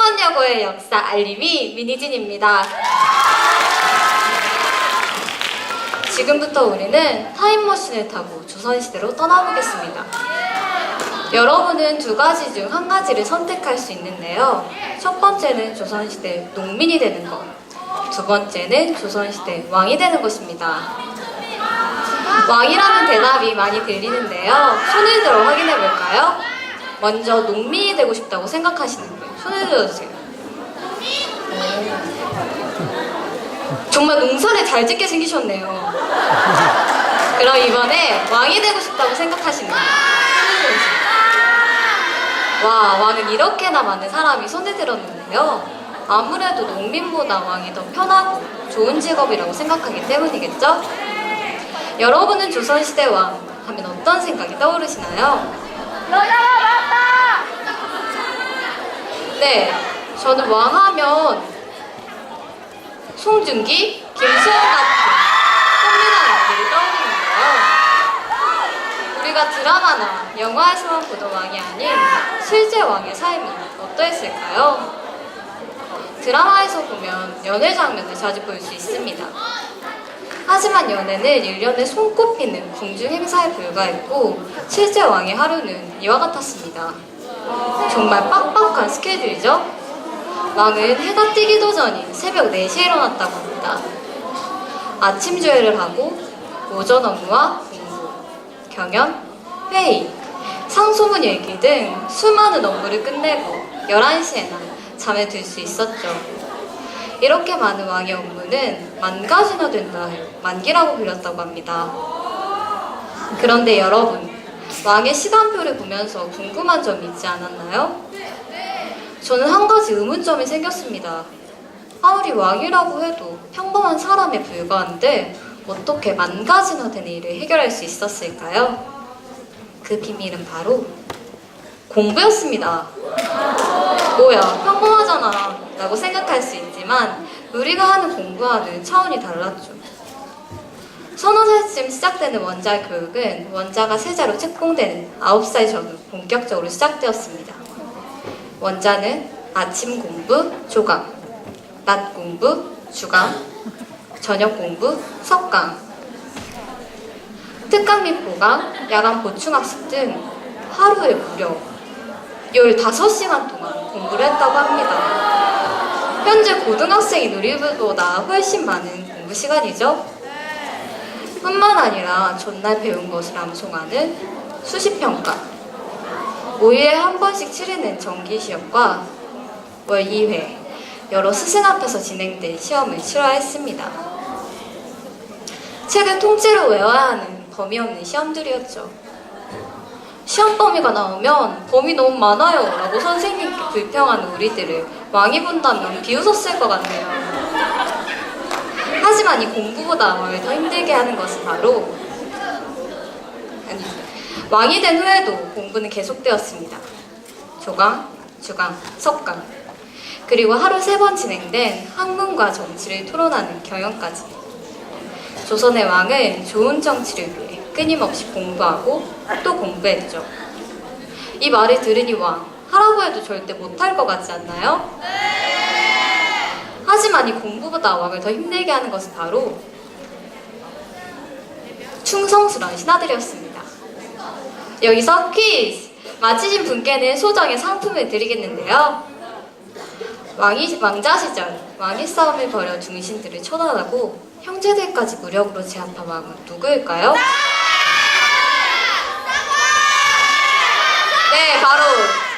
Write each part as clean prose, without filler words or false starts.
송원여고의 역사 알림이 민희진입니다. 지금부터 우리는 타임머신을 타고 조선시대로 떠나보겠습니다. 여러분은 두 가지 중 한 가지를 선택할 수 있는데요. 첫 번째는 조선시대 농민이 되는 것, 두 번째는 조선시대 왕이 되는 것입니다. 왕이라는 대답이 많이 들리는데요. 손을 들어 확인해 볼까요? 먼저 농민이 되고 싶다고 생각하시는 분 손을 들어주세요. 정말 농사를 잘 짓게 생기셨네요. 그럼 이번에 왕이 되고 싶다고 생각하시는 분 손을 들어주세요. 와, 왕은 이렇게나 많은 사람이 손을 들었는데요. 아무래도 농민보다 왕이 더 편하고 좋은 직업이라고 생각하기 때문이겠죠? 여러분은 조선시대 왕 하면 어떤 생각이 떠오르시나요? 여자가 맞다! 네, 저는 왕 하면 송중기, 김수영 같은 꽃미남 왕들이 떠오르는데요. 우리가 드라마나 영화에서만 보던 왕이 아닌 실제 왕의 삶은 어떠했을까요? 드라마에서 보면 연애 장면을 자주 볼 수 있습니다. 하지만 연애는 1년에 손꼽히는 궁중 행사에 불과했고 실제 왕의 하루는 이와 같았습니다. 정말 빡빡한 스케줄이죠? 왕은 해가 뜨기도 전인 새벽 4시에 일어났다고 합니다. 아침 조회를 하고 오전 업무와 공부, 경연, 회의, 상소문 읽기 등 수많은 업무를 끝내고 11시에나 잠에 들 수 있었죠. 이렇게 많은 왕의 업무는 만가지나 된다 해요. 만기라고 불렸다고 합니다. 그런데 여러분, 왕의 시간표를 보면서 궁금한 점이 있지 않았나요? 저는 한 가지 의문점이 생겼습니다. 아무리 왕이라고 해도 평범한 사람에 불과한데 어떻게 만가지나 되는 일을 해결할 수 있었을까요? 그 비밀은 바로 공부였습니다. 뭐야, 평범하잖아 라고 생각할 수 있지만 우리가 하는 공부와는 차원이 달랐죠. 서너 살쯤 시작되는 원자 교육은 원자가 세자로 책봉되는 9살 전후 본격적으로 시작되었습니다. 원자는 아침 공부, 조강, 낮 공부, 주강, 저녁 공부, 석강, 특강 및 보강, 야간 보충학습 등 하루에 무려 15시간 동안 공부를 했다고 합니다. 현재 고등학생이 누리부보다 훨씬 많은 공부 시간이죠. 뿐만 아니라 전날 배운 것을 암송하는 수시평가, 5일에 한 번씩 치르는 정기시험과 월 2회 여러 스승 앞에서 진행된 시험을 치러야 했습니다. 책을 통째로 외워야 하는 범위 없는 시험들이었죠. 시험 범위가 나오면 범위 너무 많아요 라고 선생님께 불평하는 우리들을 왕이 본다면 비웃었을 것 같네요. 하지만 이 공부보다 왕을 더 힘들게 하는 것은 바로 왕이 된 후에도 공부는 계속되었습니다. 조강, 주강, 석강, 그리고 하루 3번 진행된 학문과 정치를 토론하는 경연까지. 조선의 왕은 좋은 정치를 위해 끊임없이 공부하고 또 공부했죠. 이 말을 들으니 왕, 하라고 해도 절대 못할 것 같지 않나요? 하지만 이 공부보다 왕을 더 힘들게 하는 것은 바로 충성스러운 신하들이었습니다. 여기서 퀴즈! 맞히신 분께는 소정의 상품을 드리겠는데요. 왕자 시절 왕위 싸움을 벌여 중신들을 처단하고 형제들까지 무력으로 제압한 왕은 누구일까요? 네, 바로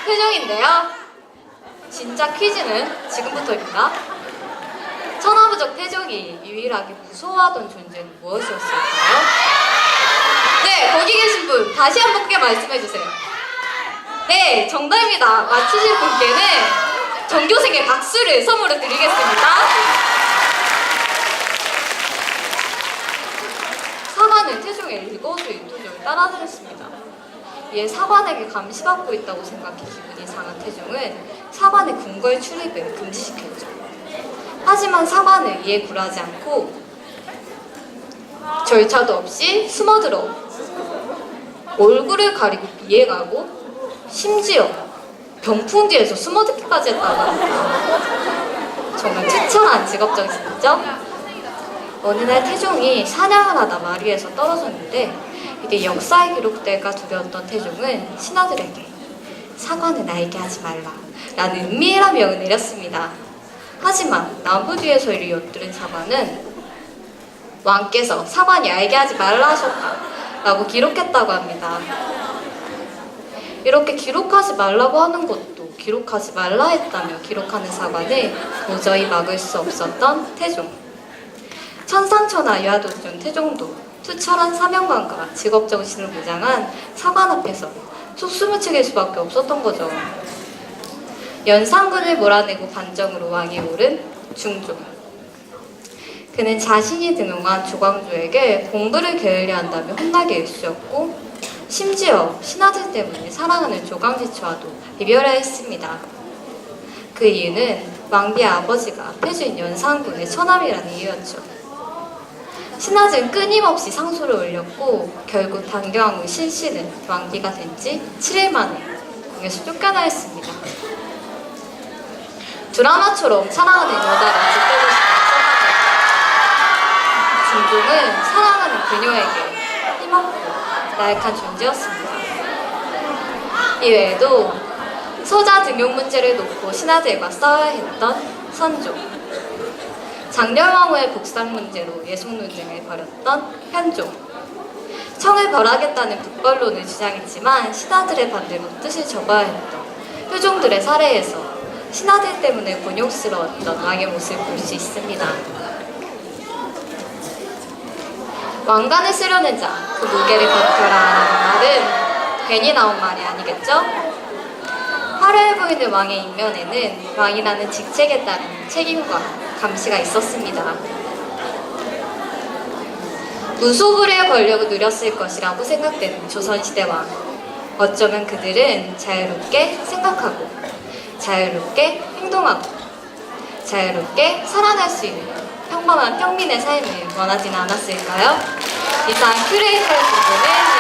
태종인데요. 진짜 퀴즈는 지금부터입니다. 천하부적 태종이 유일하게 무서워하던 존재는 무엇이었을까요? 네, 거기 계신 분 다시 한 번께 말씀해주세요. 네, 정답입니다. 맞추실 분께는 전교생의 박수를 선물로 드리겠습니다. 사관은 태종의 일거수일투족을 따라들었습니다. 이에 사관에게 감시받고 있다고 생각해 기분이 상한 태종은 사관의 궁궐 출입을 금지시켰죠. 하지만 사관은 이에 굴하지 않고 절차도 없이 숨어들어 얼굴을 가리고 비해가고 심지어 병풍 뒤에서 숨어듣기까지 했다고 합니다. 정말 투철한 직업정신이죠? 어느 날 태종이 사냥을 하다 말 위에서 떨어졌는데 이게 역사에 기록될까 두려웠던 태종은 신하들에게 사과는 나에게 하지 말라 라는 은밀한 명을 내렸습니다. 하지만 나무 뒤에서 이를 엿들은 사관은 왕께서 사관이 알게 하지 말라 하셨다 라고 기록했다고 합니다. 이렇게 기록하지 말라고 하는 것도 기록하지 말라 했다며 기록하는 사관을 도저히 막을 수 없었던 태종. 천상천하 유아도준 태종도 투철한 사명감과 직업정신을 무장한 사관 앞에서 속숨을 치길 수밖에 없었던 거죠. 연산군을 몰아내고 관정으로 왕에 오른 중종. 그는 자신이 등용한 조광조에게 공부를 게을리 한다며 혼나게 일쑤였고 심지어 신하들 때문에 사랑하는 조광지처와도 이별해야 했습니다. 그 이유는 왕비의 아버지가 태주인 연산군의 처남이라는 이유였죠. 신하들은 끊임없이 상소를 올렸고 결국 단교왕 후 실씨는 왕비가 된 지 7일 만에 궁에서 쫓겨나 했습니다. 드라마처럼 사랑하는 여자를 지켜주시는 중종은 사랑하는 그녀에게 힘없고 나약한 존재였습니다. 이외에도 서자 등용 문제를 놓고 신하들과 싸워야 했던 선조, 장렬왕후의 복상 문제로 예속 논쟁을 벌였던 현종, 청을 벌하겠다는 북벌론을 주장했지만 신하들의 반대로 뜻을 접어야 했던 효종들의 사례에서 신하들 때문에 곤욕스러웠던 왕의 모습을 볼 수 있습니다. 왕관을 쓰려는 자, 그 무게를 버텨라 라는 말은 괜히 나온 말이 아니겠죠? 화려해 보이는 왕의 인면에는 왕이라는 직책에 따른 책임과 감시가 있었습니다. 무소불위의 권력을 누렸을 것이라고 생각되는 조선시대 왕. 어쩌면 그들은 자유롭게 생각하고 자유롭게 행동하고 자유롭게 살아날 수 있는 평범한 평민의 삶을 원하진 않았을까요? 이상 큐레이터의 부분을